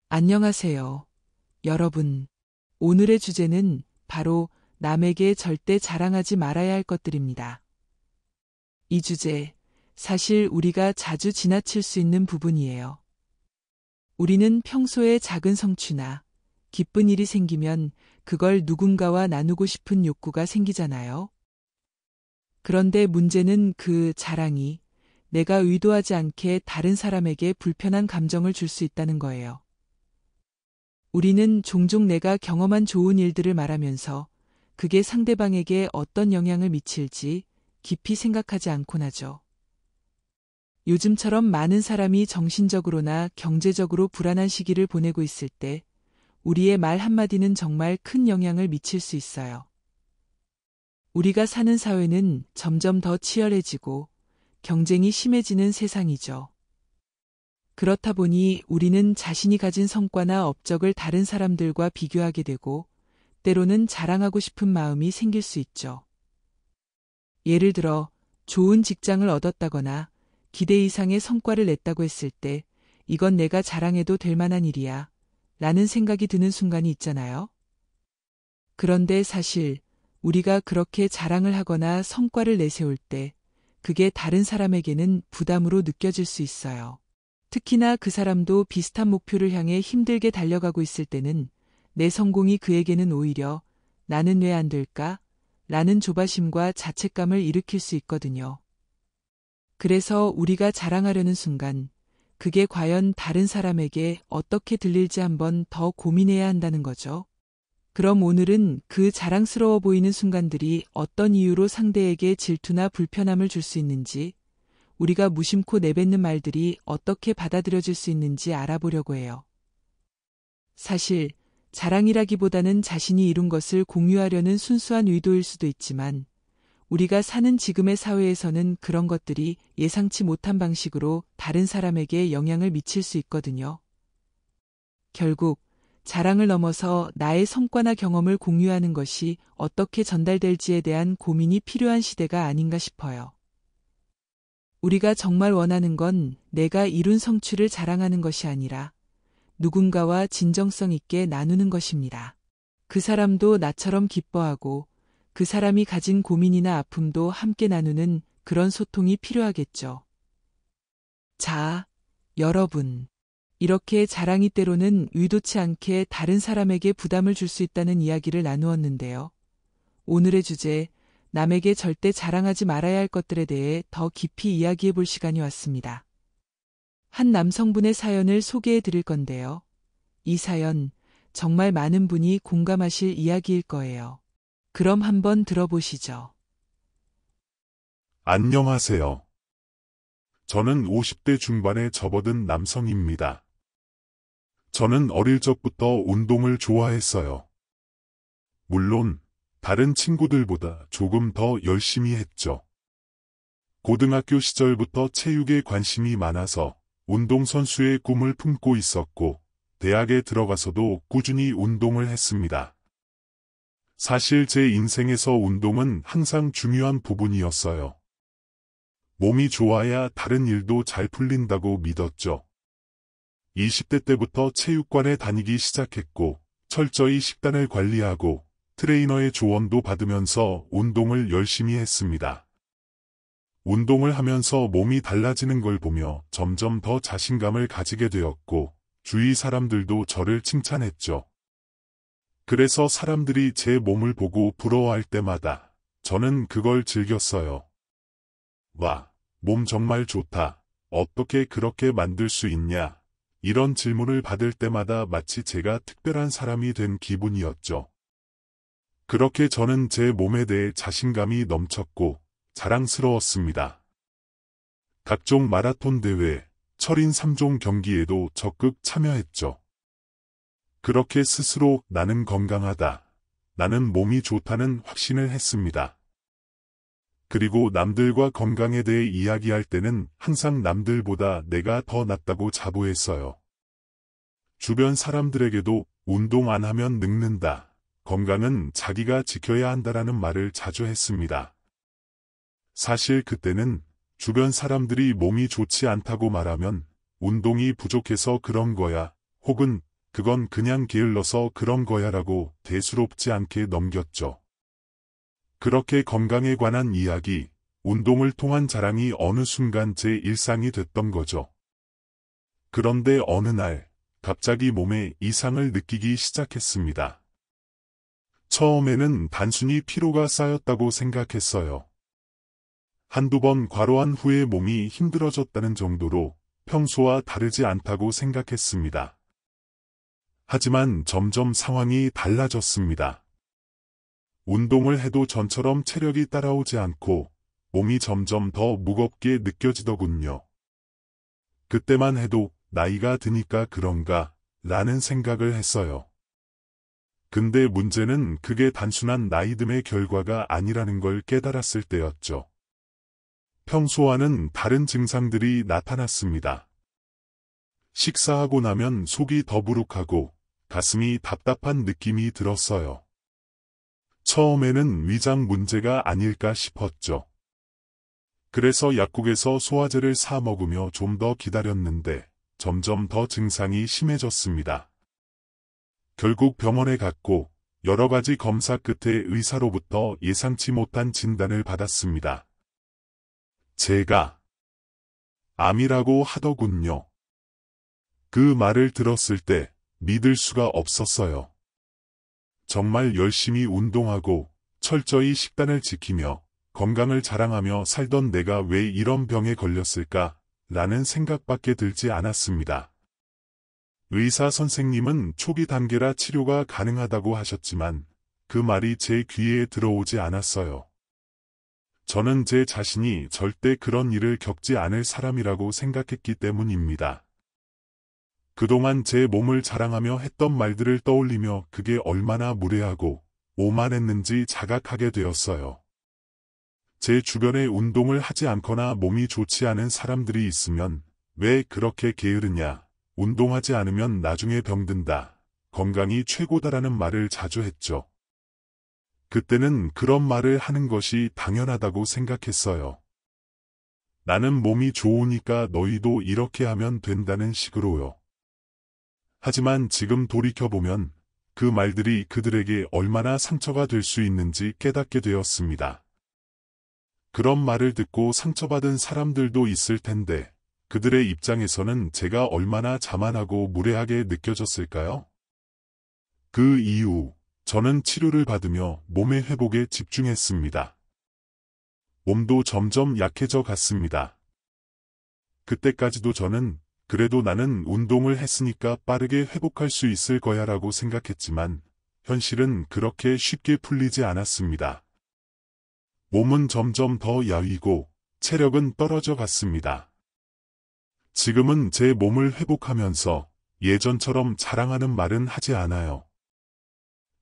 안녕하세요, 여러분. 오늘의 주제는 바로 남에게 절대 자랑하지 말아야 할 것들입니다. 이 주제, 사실 우리가 자주 지나칠 수 있는 부분이에요. 우리는 평소에 작은 성취나 기쁜 일이 생기면 그걸 누군가와 나누고 싶은 욕구가 생기잖아요. 그런데 문제는 그 자랑이 내가 의도하지 않게 다른 사람에게 불편한 감정을 줄 수 있다는 거예요. 우리는 종종 내가 경험한 좋은 일들을 말하면서 그게 상대방에게 어떤 영향을 미칠지 깊이 생각하지 않곤 하죠. 요즘처럼 많은 사람이 정신적으로나 경제적으로 불안한 시기를 보내고 있을 때 우리의 말 한마디는 정말 큰 영향을 미칠 수 있어요. 우리가 사는 사회는 점점 더 치열해지고 경쟁이 심해지는 세상이죠. 그렇다 보니 우리는 자신이 가진 성과나 업적을 다른 사람들과 비교하게 되고 때로는 자랑하고 싶은 마음이 생길 수 있죠. 예를 들어 좋은 직장을 얻었다거나 기대 이상의 성과를 냈다고 했을 때 이건 내가 자랑해도 될 만한 일이야 라는 생각이 드는 순간이 있잖아요. 그런데 사실 우리가 그렇게 자랑을 하거나 성과를 내세울 때 그게 다른 사람에게는 부담으로 느껴질 수 있어요. 특히나 그 사람도 비슷한 목표를 향해 힘들게 달려가고 있을 때는 내 성공이 그에게는 오히려 나는 왜 안 될까? 라는 조바심과 자책감을 일으킬 수 있거든요. 그래서 우리가 자랑하려는 순간 그게 과연 다른 사람에게 어떻게 들릴지 한번 더 고민해야 한다는 거죠. 그럼 오늘은 그 자랑스러워 보이는 순간들이 어떤 이유로 상대에게 질투나 불편함을 줄 수 있는지, 우리가 무심코 내뱉는 말들이 어떻게 받아들여질 수 있는지 알아보려고 해요. 사실 자랑이라기보다는 자신이 이룬 것을 공유하려는 순수한 의도일 수도 있지만 우리가 사는 지금의 사회에서는 그런 것들이 예상치 못한 방식으로 다른 사람에게 영향을 미칠 수 있거든요. 결국 자랑을 넘어서 나의 성과나 경험을 공유하는 것이 어떻게 전달될지에 대한 고민이 필요한 시대가 아닌가 싶어요. 우리가 정말 원하는 건 내가 이룬 성취를 자랑하는 것이 아니라 누군가와 진정성 있게 나누는 것입니다. 그 사람도 나처럼 기뻐하고 그 사람이 가진 고민이나 아픔도 함께 나누는 그런 소통이 필요하겠죠. 자, 여러분. 이렇게 자랑이 때로는 의도치 않게 다른 사람에게 부담을 줄 수 있다는 이야기를 나누었는데요. 오늘의 주제, 남에게 절대 자랑하지 말아야 할 것들에 대해 더 깊이 이야기해 볼 시간이 왔습니다. 한 남성분의 사연을 소개해 드릴 건데요. 이 사연, 정말 많은 분이 공감하실 이야기일 거예요. 그럼 한번 들어보시죠. 안녕하세요. 저는 50대 중반에 접어든 남성입니다. 저는 어릴 적부터 운동을 좋아했어요. 물론 다른 친구들보다 조금 더 열심히 했죠. 고등학교 시절부터 체육에 관심이 많아서 운동선수의 꿈을 품고 있었고, 대학에 들어가서도 꾸준히 운동을 했습니다. 사실 제 인생에서 운동은 항상 중요한 부분이었어요. 몸이 좋아야 다른 일도 잘 풀린다고 믿었죠. 20대 때부터 체육관에 다니기 시작했고, 철저히 식단을 관리하고 트레이너의 조언도 받으면서 운동을 열심히 했습니다. 운동을 하면서 몸이 달라지는 걸 보며 점점 더 자신감을 가지게 되었고, 주위 사람들도 저를 칭찬했죠. 그래서 사람들이 제 몸을 보고 부러워할 때마다 저는 그걸 즐겼어요. 와, 몸 정말 좋다. 어떻게 그렇게 만들 수 있냐? 이런 질문을 받을 때마다 마치 제가 특별한 사람이 된 기분이었죠. 그렇게 저는 제 몸에 대해 자신감이 넘쳤고 자랑스러웠습니다. 각종 마라톤 대회, 철인 3종 경기에도 적극 참여했죠. 그렇게 스스로 나는 건강하다, 나는 몸이 좋다는 확신을 했습니다. 그리고 남들과 건강에 대해 이야기할 때는 항상 남들보다 내가 더 낫다고 자부했어요. 주변 사람들에게도 운동 안 하면 늙는다, 건강은 자기가 지켜야 한다라는 말을 자주 했습니다. 사실 그때는 주변 사람들이 몸이 좋지 않다고 말하면 운동이 부족해서 그런 거야, 혹은 그건 그냥 게을러서 그런 거야라고 대수롭지 않게 넘겼죠. 그렇게 건강에 관한 이야기, 운동을 통한 자랑이 어느 순간 제 일상이 됐던 거죠. 그런데 어느 날, 갑자기 몸에 이상을 느끼기 시작했습니다. 처음에는 단순히 피로가 쌓였다고 생각했어요. 한두 번 과로한 후에 몸이 힘들어졌다는 정도로 평소와 다르지 않다고 생각했습니다. 하지만 점점 상황이 달라졌습니다. 운동을 해도 전처럼 체력이 따라오지 않고 몸이 점점 더 무겁게 느껴지더군요. 그때만 해도 나이가 드니까 그런가 라는 생각을 했어요. 근데 문제는 그게 단순한 나이듦의 결과가 아니라는 걸 깨달았을 때였죠. 평소와는 다른 증상들이 나타났습니다. 식사하고 나면 속이 더부룩하고 가슴이 답답한 느낌이 들었어요. 처음에는 위장 문제가 아닐까 싶었죠. 그래서 약국에서 소화제를 사 먹으며 좀 더 기다렸는데 점점 더 증상이 심해졌습니다. 결국 병원에 갔고 여러 가지 검사 끝에 의사로부터 예상치 못한 진단을 받았습니다. 제가 암이라고 하더군요. 그 말을 들었을 때 믿을 수가 없었어요. 정말 열심히 운동하고 철저히 식단을 지키며 건강을 자랑하며 살던 내가 왜 이런 병에 걸렸을까? 라는 생각밖에 들지 않았습니다. 의사 선생님은 초기 단계라 치료가 가능하다고 하셨지만 그 말이 제 귀에 들어오지 않았어요. 저는 제 자신이 절대 그런 일을 겪지 않을 사람이라고 생각했기 때문입니다. 그동안 제 몸을 자랑하며 했던 말들을 떠올리며 그게 얼마나 무례하고 오만했는지 자각하게 되었어요. 제 주변에 운동을 하지 않거나 몸이 좋지 않은 사람들이 있으면 왜 그렇게 게으르냐, 운동하지 않으면 나중에 병든다, 건강이 최고다라는 말을 자주 했죠. 그때는 그런 말을 하는 것이 당연하다고 생각했어요. 나는 몸이 좋으니까 너희도 이렇게 하면 된다는 식으로요. 하지만 지금 돌이켜보면 그 말들이 그들에게 얼마나 상처가 될 수 있는지 깨닫게 되었습니다. 그런 말을 듣고 상처받은 사람들도 있을 텐데 그들의 입장에서는 제가 얼마나 자만하고 무례하게 느껴졌을까요? 그 이후 저는 치료를 받으며 몸의 회복에 집중했습니다. 몸도 점점 약해져 갔습니다. 그때까지도 저는 그래도 나는 운동을 했으니까 빠르게 회복할 수 있을 거야 라고 생각했지만 현실은 그렇게 쉽게 풀리지 않았습니다. 몸은 점점 더 야위고 체력은 떨어져 갔습니다. 지금은 제 몸을 회복하면서 예전처럼 자랑하는 말은 하지 않아요.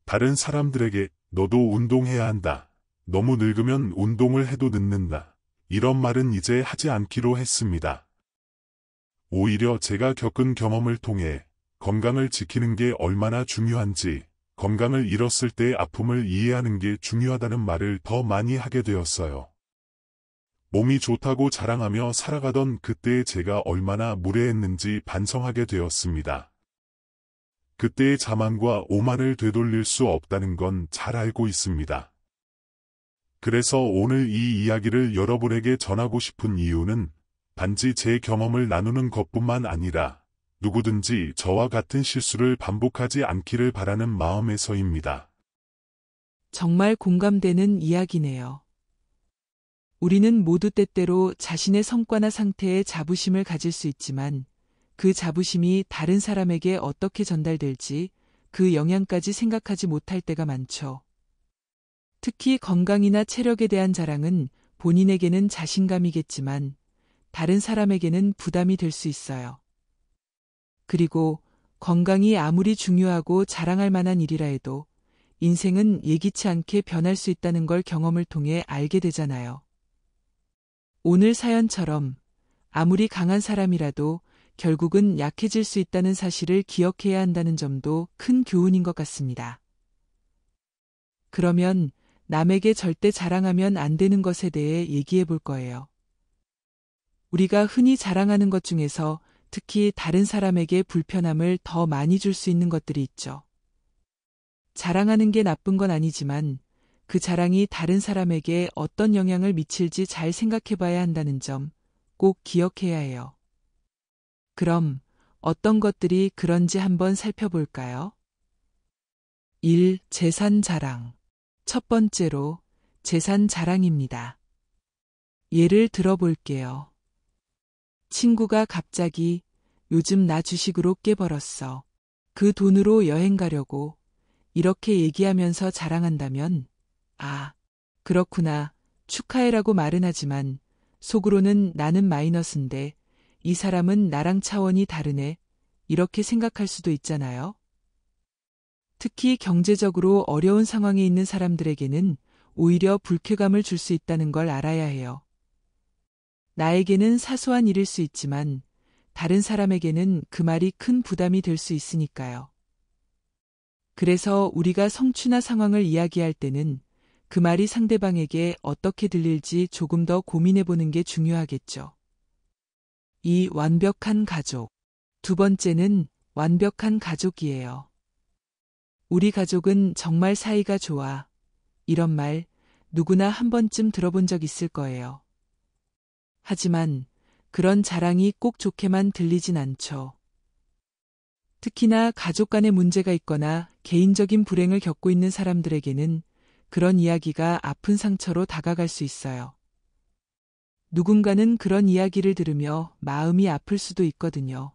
다른 사람들에게 너도 운동해야 한다, 너무 늙으면 운동을 해도 늦는다, 이런 말은 이제 하지 않기로 했습니다. 오히려 제가 겪은 경험을 통해 건강을 지키는 게 얼마나 중요한지, 건강을 잃었을 때의 아픔을 이해하는 게 중요하다는 말을 더 많이 하게 되었어요. 몸이 좋다고 자랑하며 살아가던 그때의 제가 얼마나 무례했는지 반성하게 되었습니다. 그때의 자만과 오만을 되돌릴 수 없다는 건 잘 알고 있습니다. 그래서 오늘 이 이야기를 여러분에게 전하고 싶은 이유는 단지 제 경험을 나누는 것뿐만 아니라 누구든지 저와 같은 실수를 반복하지 않기를 바라는 마음에서입니다. 정말 공감되는 이야기네요. 우리는 모두 때때로 자신의 성과나 상태에 자부심을 가질 수 있지만 그 자부심이 다른 사람에게 어떻게 전달될지 그 영향까지 생각하지 못할 때가 많죠. 특히 건강이나 체력에 대한 자랑은 본인에게는 자신감이겠지만 다른 사람에게는 부담이 될 수 있어요. 그리고 건강이 아무리 중요하고 자랑할 만한 일이라 해도 인생은 예기치 않게 변할 수 있다는 걸 경험을 통해 알게 되잖아요. 오늘 사연처럼 아무리 강한 사람이라도 결국은 약해질 수 있다는 사실을 기억해야 한다는 점도 큰 교훈인 것 같습니다. 그러면 남에게 절대 자랑하면 안 되는 것에 대해 얘기해 볼 거예요. 우리가 흔히 자랑하는 것 중에서 특히 다른 사람에게 불편함을 더 많이 줄 수 있는 것들이 있죠. 자랑하는 게 나쁜 건 아니지만 그 자랑이 다른 사람에게 어떤 영향을 미칠지 잘 생각해 봐야 한다는 점 꼭 기억해야 해요. 그럼 어떤 것들이 그런지 한번 살펴볼까요? 1. 재산 자랑. 첫 번째로 재산 자랑입니다. 예를 들어볼게요. 친구가 갑자기 요즘 나 주식으로 꽤 벌었어. 그 돈으로 여행 가려고 이렇게 얘기하면서 자랑한다면 아, 그렇구나. 축하해라고 말은 하지만 속으로는 나는 마이너스인데 이 사람은 나랑 차원이 다르네. 이렇게 생각할 수도 있잖아요. 특히 경제적으로 어려운 상황에 있는 사람들에게는 오히려 불쾌감을 줄 수 있다는 걸 알아야 해요. 나에게는 사소한 일일 수 있지만 다른 사람에게는 그 말이 큰 부담이 될 수 있으니까요. 그래서 우리가 성취나 상황을 이야기할 때는 그 말이 상대방에게 어떻게 들릴지 조금 더 고민해 보는 게 중요하겠죠. 2. 완벽한 가족. 두 번째는 완벽한 가족이에요. 우리 가족은 정말 사이가 좋아. 이런 말 누구나 한 번쯤 들어본 적 있을 거예요. 하지만 그런 자랑이 꼭 좋게만 들리진 않죠. 특히나 가족 간에 문제가 있거나 개인적인 불행을 겪고 있는 사람들에게는 그런 이야기가 아픈 상처로 다가갈 수 있어요. 누군가는 그런 이야기를 들으며 마음이 아플 수도 있거든요.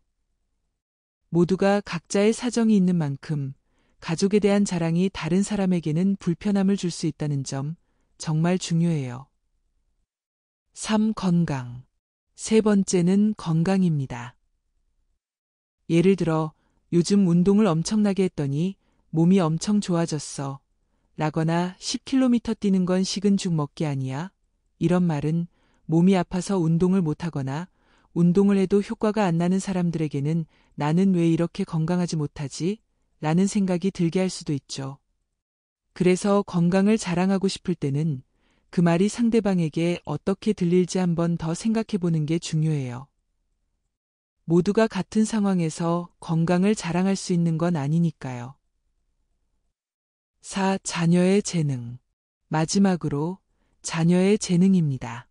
모두가 각자의 사정이 있는 만큼 가족에 대한 자랑이 다른 사람에게는 불편함을 줄 수 있다는 점 정말 중요해요. 3. 건강. 세 번째는 건강입니다. 예를 들어 요즘 운동을 엄청나게 했더니 몸이 엄청 좋아졌어. 라거나 10km 뛰는 건 식은 죽 먹기 아니야? 이런 말은 몸이 아파서 운동을 못하거나 운동을 해도 효과가 안 나는 사람들에게는 나는 왜 이렇게 건강하지 못하지? 라는 생각이 들게 할 수도 있죠. 그래서 건강을 자랑하고 싶을 때는 그 말이 상대방에게 어떻게 들릴지 한번 더 생각해 보는 게 중요해요. 모두가 같은 상황에서 건강을 자랑할 수 있는 건 아니니까요. 4. 자녀의 재능. 마지막으로 자녀의 재능입니다.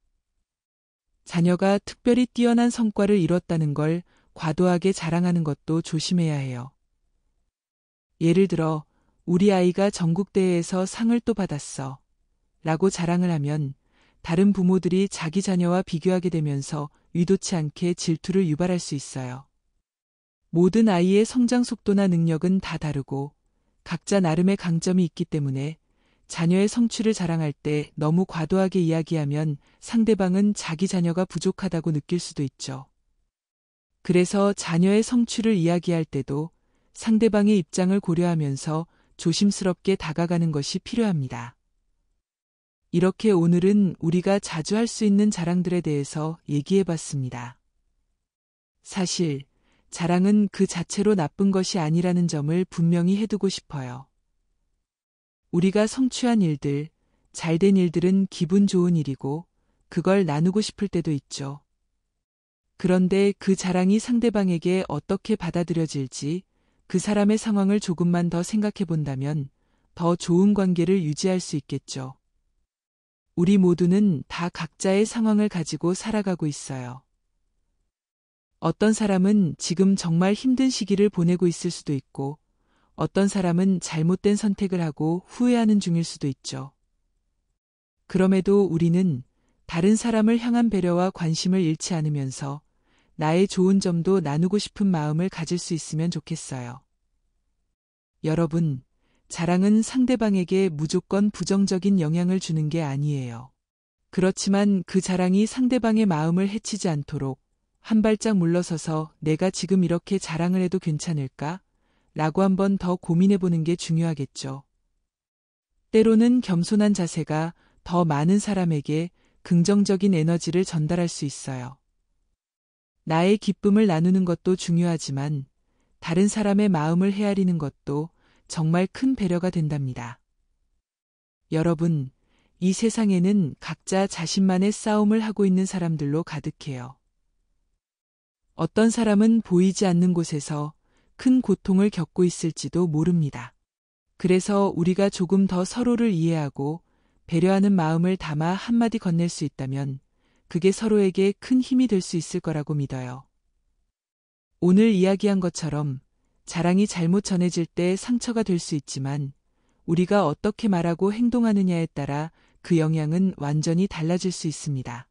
자녀가 특별히 뛰어난 성과를 이뤘다는 걸 과도하게 자랑하는 것도 조심해야 해요. 예를 들어 우리 아이가 전국대회에서 상을 또 받았어. 라고 자랑을 하면 다른 부모들이 자기 자녀와 비교하게 되면서 의도치 않게 질투를 유발할 수 있어요. 모든 아이의 성장 속도나 능력은 다 다르고 각자 나름의 강점이 있기 때문에 자녀의 성취를 자랑할 때 너무 과도하게 이야기하면 상대방은 자기 자녀가 부족하다고 느낄 수도 있죠. 그래서 자녀의 성취를 이야기할 때도 상대방의 입장을 고려하면서 조심스럽게 다가가는 것이 필요합니다. 이렇게 오늘은 우리가 자주 할 수 있는 자랑들에 대해서 얘기해 봤습니다. 사실 자랑은 그 자체로 나쁜 것이 아니라는 점을 분명히 해두고 싶어요. 우리가 성취한 일들, 잘된 일들은 기분 좋은 일이고 그걸 나누고 싶을 때도 있죠. 그런데 그 자랑이 상대방에게 어떻게 받아들여질지 그 사람의 상황을 조금만 더 생각해 본다면 더 좋은 관계를 유지할 수 있겠죠. 우리 모두는 다 각자의 상황을 가지고 살아가고 있어요. 어떤 사람은 지금 정말 힘든 시기를 보내고 있을 수도 있고, 어떤 사람은 잘못된 선택을 하고 후회하는 중일 수도 있죠. 그럼에도 우리는 다른 사람을 향한 배려와 관심을 잃지 않으면서 나의 좋은 점도 나누고 싶은 마음을 가질 수 있으면 좋겠어요. 여러분, 자랑은 상대방에게 무조건 부정적인 영향을 주는 게 아니에요. 그렇지만 그 자랑이 상대방의 마음을 해치지 않도록 한 발짝 물러서서 내가 지금 이렇게 자랑을 해도 괜찮을까? 라고 한번 더 고민해 보는 게 중요하겠죠. 때로는 겸손한 자세가 더 많은 사람에게 긍정적인 에너지를 전달할 수 있어요. 나의 기쁨을 나누는 것도 중요하지만 다른 사람의 마음을 헤아리는 것도 정말 큰 배려가 된답니다. 여러분, 이 세상에는 각자 자신만의 싸움을 하고 있는 사람들로 가득해요. 어떤 사람은 보이지 않는 곳에서 큰 고통을 겪고 있을지도 모릅니다. 그래서 우리가 조금 더 서로를 이해하고 배려하는 마음을 담아 한마디 건넬 수 있다면 그게 서로에게 큰 힘이 될 수 있을 거라고 믿어요. 오늘 이야기한 것처럼 자랑이 잘못 전해질 때 상처가 될 수 있지만 우리가 어떻게 말하고 행동하느냐에 따라 그 영향은 완전히 달라질 수 있습니다.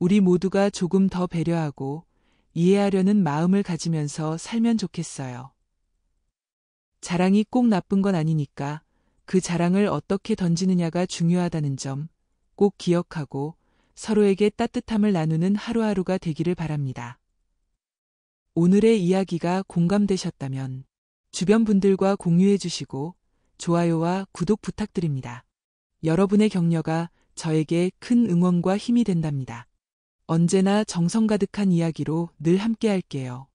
우리 모두가 조금 더 배려하고 이해하려는 마음을 가지면서 살면 좋겠어요. 자랑이 꼭 나쁜 건 아니니까 그 자랑을 어떻게 던지느냐가 중요하다는 점 꼭 기억하고 서로에게 따뜻함을 나누는 하루하루가 되기를 바랍니다. 오늘의 이야기가 공감되셨다면 주변 분들과 공유해 주시고 좋아요와 구독 부탁드립니다. 여러분의 격려가 저에게 큰 응원과 힘이 된답니다. 언제나 정성 가득한 이야기로 늘 함께 할게요.